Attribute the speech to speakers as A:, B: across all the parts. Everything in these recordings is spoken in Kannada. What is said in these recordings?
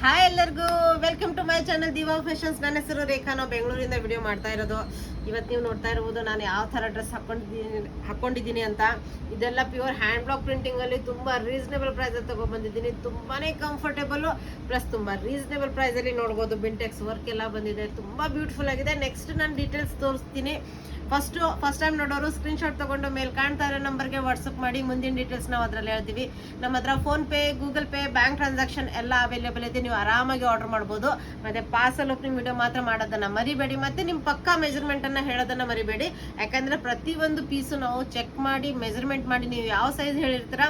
A: ಹಾಯ್ ಎಲ್ಲರಿಗೂ welcome to my channel Diva Fashions. ನನ್ನ ಹೆಸರು ರೇಖಾ. ನಾವು ಬೆಂಗಳೂರಿಂದ ವಿಡಿಯೋ ಮಾಡ್ತಾ ಇರೋದು. ಇವತ್ತು ನೀವು ನೋಡ್ತಾ ಇರ್ಬೋದು ನಾನು ಯಾವ ಥರ ಡ್ರೆಸ್ ಹಾಕೊಂಡಿದ್ದೀನಿ ಅಂತ. ಇದೆಲ್ಲ ಪ್ಯೂರ್ ಹ್ಯಾಂಡ್ ಬ್ಲಾಕ್ ಪ್ರಿಂಟಿಂಗಲ್ಲಿ ತುಂಬ ರೀಸನೇಬಲ್ ಪ್ರೈಸಲ್ಲಿ ತೊಗೊಬಂದಿದ್ದೀನಿ. ತುಂಬಾ ಕಂಫರ್ಟೇಬಲು ಪ್ಲಸ್ ತುಂಬ ರೀಸನೇಬಲ್ ಪ್ರೈಸಲ್ಲಿ ನೋಡ್ಬೋದು. ಬಿಂಟೆಕ್ಸ್ ವರ್ಕ್ ಎಲ್ಲ ಬಂದಿದೆ, ತುಂಬ ಬ್ಯೂಟಿಫುಲ್ ಆಗಿದೆ. ನೆಕ್ಸ್ಟ್ ನಾನು ಡೀಟೇಲ್ಸ್ ತೋರಿಸ್ತೀನಿ. ಫಸ್ಟ್ ಟೈಮ್ ನೋಡೋರು ಸ್ಕ್ರೀನ್ಶಾಟ್ ತಗೊಂಡು ಮೇಲೆ ಕಾಣ್ತಾ ಇರೋ ನಂಬರ್ಗೆ ವಾಟ್ಸಪ್ ಮಾಡಿ. ಮುಂದಿನ ಡೀಟೇಲ್ಸ್ ನಾವು ಅದರಲ್ಲಿ ಹೇಳ್ತೀವಿ. ನಮ್ಮ ಹತ್ರ phone pay, Google pay, bank transaction ಎಲ್ಲ ಅವೈಲೇಬಲ್ ಇದೆ. ನೀವು ಆರಾಮಾಗಿ ಆರ್ಡರ್ ಮಾಡ್ಬೋದು. ಮತ್ತೆ ಪಾರ್ಸಲ್ ಓಪನಿಂಗ್ ವಿಡಿಯೋ ಮಾತ್ರ ಮಾಡೋದನ್ನ ಮರಿಬೇಡಿ. ಮತ್ತೆ ನಿಮ್ಮ ಪಕ್ಕಾ ಮೆಜರ್ಮೆಂಟ್ ಅನ್ನ ಹೇಳೋದನ್ನ ಮರಿಬೇಡಿ. ಯಾಕಂದ್ರೆ ಪ್ರತಿಯೊಂದು ಪೀಸು ನಾವು ಚೆಕ್ ಮಾಡಿ ಮೆಜರ್ಮೆಂಟ್ ಮಾಡಿ ನೀವು ಯಾವ ಸೈಜ್ ಹೇಳಿರ್ತೀರ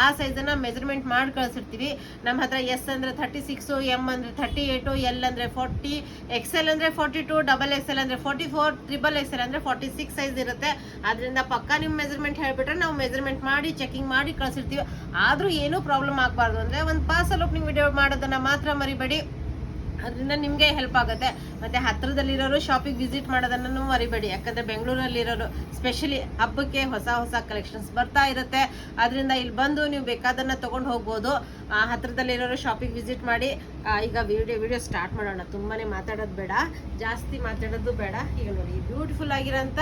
A: ಆ ಸೈಜನ್ನ ಮೆಜರ್ಮೆಂಟ್ ಮಾಡಿ ಕಳಿಸಿರ್ತೀವಿ. ನಮ್ಮ ಹತ್ರ ಎಸ್ ಅಂದ್ರೆ 36, ಎಮ್ ಅಂದ್ರೆ 38, ಎಲ್ ಅಂದ್ರೆ 40, XL ಅಂದ್ರೆ 42, XXL ಅಂದ್ರೆ 44, XXL ಅಂದ್ರೆ 46 ಸೈಜ್ ಇರುತ್ತೆ. ಅದರಿಂದ ಪಕ್ಕ ನಿಮ್ಮ ಮೆಜರ್ಮೆಂಟ್ ಹೇಳ್ಬಿಟ್ರೆ ನಾವು ಮೆಜರ್ಮೆಂಟ್ ಮಾಡಿ ಚೆಕಿಂಗ್ ಮಾಡಿ ಕಳಿಸಿರ್ತೀವಿ. ಆದ್ರೂ ಏನೂ ಪ್ರಾಬ್ಲಮ್ ಆಗಬಾರ್ದು ಅಂದ್ರೆ ಒಂದು ಪಾರ್ಸಲ್ ಓಪನಿಂಗ್ ವಿಡಿಯೋ ಮಾಡೋದನ್ನ ಮಾತ್ರ ಮರಿಬೇಡಿ. ಅದರಿಂದ ನಿಮಗೆ ಹೆಲ್ಪ್ ಆಗುತ್ತೆ. ಮತ್ತೆ ಹತ್ರದಲ್ಲಿರೋರು ಶಾಪಿಂಗ್ ವಿಸಿಟ್ ಮಾಡೋದನ್ನು ಮರಿಬೇಡಿ. ಯಾಕಂದ್ರೆ ಬೆಂಗಳೂರಲ್ಲಿರೋರು ಸ್ಪೆಷಲಿ ಹಬ್ಬಕ್ಕೆ ಹೊಸ ಕಲೆಕ್ಷನ್ಸ್ ಬರ್ತಾ ಇರುತ್ತೆ. ಅದರಿಂದ ಇಲ್ಲಿ ಬಂದು ನೀವು ಬೇಕಾದನ್ನ ತಗೊಂಡು ಹೋಗ್ಬೋದು. ಹತ್ರದಲ್ಲಿರೋರು ಶಾಪಿಂಗ್ ವಿಸಿಟ್ ಮಾಡಿ. ಈಗ ವಿಡಿಯೋ ಸ್ಟಾರ್ಟ್ ಮಾಡೋಣ. ತುಂಬಾನೇ ಮಾತಾಡೋದು ಬೇಡ, ಜಾಸ್ತಿ ಮಾತಾಡೋದು ಬೇಡ. ಈಗ ನೋಡಿ ಬ್ಯೂಟಿಫುಲ್ ಆಗಿರೋಂಥ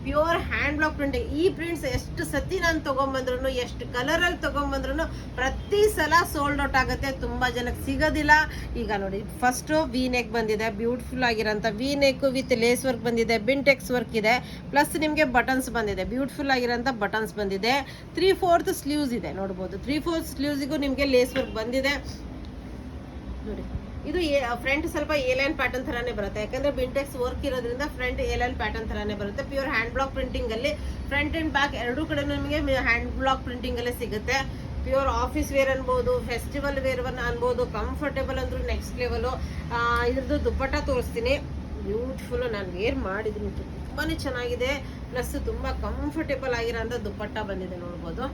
A: ಪ್ಯೂರ್ ಹ್ಯಾಂಡ್ ಬ್ಲಾಕ್ ಪ್ರಿಂಟಿಂಗ್. ಈ ಪ್ರಿಂಟ್ಸ್ ಎಷ್ಟು ಸತಿ ನಾನು ತೊಗೊಂಬಂದ್ರು, ಎಷ್ಟು ಕಲರಲ್ಲಿ ತೊಗೊಂಬಂದ್ರು ಪ್ರತಿ ಸಲ ಸೋಲ್ಡ್ ಔಟ್ ಆಗುತ್ತೆ. ತುಂಬಾ ಜನಕ್ಕೆ ಸಿಗೋದಿಲ್ಲ. ಈಗ ನೋಡಿ ಫಸ್ಟ್ ವಿ ನೆಕ್ ಬಂದಿದೆ. ಬ್ಯೂಟಿಫುಲ್ ಆಗಿರೋಂಥ V neck with lace work ಬಂದಿದೆ, ಬಿಂಟೆಕ್ಸ್ ವರ್ಕ್ ಇದೆ, ಪ್ಲಸ್ ನಿಮಗೆ ಬಟನ್ಸ್ ಬಂದಿದೆ. ಬ್ಯೂಟಿಫುಲ್ ಆಗಿರೋಂಥ ಬಟನ್ಸ್ ಬಂದಿದೆ. 3/4 ಸ್ಲೀವ್ಸ್ ಇದೆ ನೋಡ್ಬೋದು. 3/4 ಸ್ಲೀವ್ಸಿಗೂ ನಿಮಗೆ ಲೇಸ್ ವರ್ಕ್ ಬಂದಿದೆ ನೋಡಿ. ಇದು ಫ್ರಂಟ್ ಸ್ವಲ್ಪ ಏಲೈನ್ ಪ್ಯಾಟರ್ನ್ ತರಾನೇ ಬರುತ್ತೆ. ಯಾಕಂದ್ರೆ ಬಿಂಟೆಕ್ಸ್ ವರ್ಕ್ ಇರೋದ್ರಿಂದ ಫ್ರಂಟ್ ಏಲೈನ್ ಪ್ಯಾಟರ್ನ್ ತರಾನೇ ಬರುತ್ತೆ. ಪ್ಯೂರ್ ಹ್ಯಾಂಡ್ ಬ್ಲಾಕ್ ಪ್ರಿಂಟಿಂಗ್ ಅಲ್ಲಿ ಫ್ರಂಟ್ ಅಂಡ್ ಬ್ಯಾಕ್ ಎರಡೂ ಕಡೆ ನಿಮಗೆ ಹ್ಯಾಂಡ್ ಬ್ಲಾಕ್ ಪ್ರಿಂಟಿಂಗ್ ಅಲ್ಲೇ ಸಿಗುತ್ತೆ. ಪ್ಯೂರ್ ಆಫೀಸ್ ವೇರ್ ಅನ್ಬೋದು, ಫೆಸ್ಟಿವಲ್ ವೇರ್ ಅನ್ಬೋದು. ಕಂಫರ್ಟೇಬಲ್ ಅಂದ್ರೂ ನೆಕ್ಸ್ಟ್ ಲೆವೆಲ್. ಇದ್ರದ್ದು ದುಪ್ಪಟ್ಟ ತೋರಿಸ್ತೀನಿ. ಬ್ಯೂಟಿಫುಲ್. ನಾನು ವೇರ್ ಮಾಡಿದ್ದೀನಿ, ತುಂಬಾನೇ ಚೆನ್ನಾಗಿದೆ. ಪ್ಲಸ್ ತುಂಬಾ ಕಂಫರ್ಟೇಬಲ್ ಆಗಿರೋಂಥ ದುಪ್ಪಟ್ಟ ಬಂದಿದೆ ನೋಡ್ಬೋದು.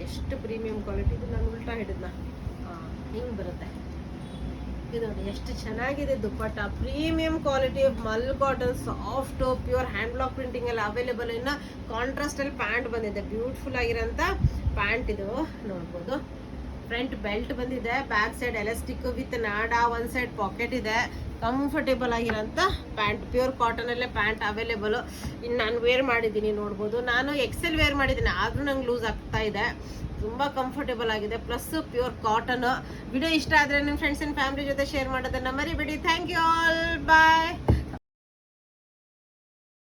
A: ಎಷ್ಟು ಪ್ರೀಮಿಯಂ ಕ್ವಾಲಿಟಿ. ಇದು ನಾನು ಉಲ್ಟಾ ಹಿಡಿದ್ನ ಹಿಂಗ್ ಬರುತ್ತೆ. ಇದು ನೋಡಿ ಎಷ್ಟು ಚೆನ್ನಾಗಿದೆ dupatta. Premium quality mul cotton, soft pure hand block printing ಎಲ್ಲ ಅವೈಲೇಬಲ್. ಇನ್ನು ಕಾಂಟ್ರಾಸ್ಟ್ ಅಲ್ಲಿ ಪ್ಯಾಂಟ್ ಬಂದಿದೆ. ಬ್ಯೂಟಿಫುಲ್ ಆಗಿರೋಂಥ ಪ್ಯಾಂಟ್ ಇದು ನೋಡ್ಬೋದು. ಫ್ರಂಟ್ ಬೆಲ್ಟ್ ಬಂದಿದೆ, ಬ್ಯಾಕ್ ಸೈಡ್ ಎಲಾಸ್ಟಿಕ್ ವಿತ್ ನಾಡಾ, ಒನ್ ಸೈಡ್ ಪಾಕೆಟ್ ಇದೆ. ಕಂಫರ್ಟೇಬಲ್ ಆಗಿರೋಂಥ ಪ್ಯಾಂಟ್, ಪ್ಯೂರ್ ಕಾಟನ್ ಅಲ್ಲೇ ಪ್ಯಾಂಟ್ ಅವೈಲೇಬಲ್. ಇನ್ನು ನಾನು ವೇರ್ ಮಾಡಿದ್ದೀನಿ ನೋಡ್ಬೋದು. ನಾನು XL ವೇರ್ ಮಾಡಿದ್ದೀನಿ, ಆದ್ರೂ ನಂಗೆ ಲೂಸ್ ಆಗ್ತಾ ಇದೆ. ತುಂಬಾ ಕಂಫರ್ಟೇಬಲ್ ಆಗಿದೆ. Plus pure cotton. ವಿಡಿಯೋ ಇಷ್ಟ ಆದ್ರೆ ನಿಮ್ಮ ಫ್ರೆಂಡ್ಸ್ ಅಂಡ್ ಫ್ಯಾಮಿಲಿ ಜೊತೆ ಶೇರ್ ಮಾಡೋದನ್ನ ಮರಿಬೇಡಿ. Thank you all. ಬಾಯ್.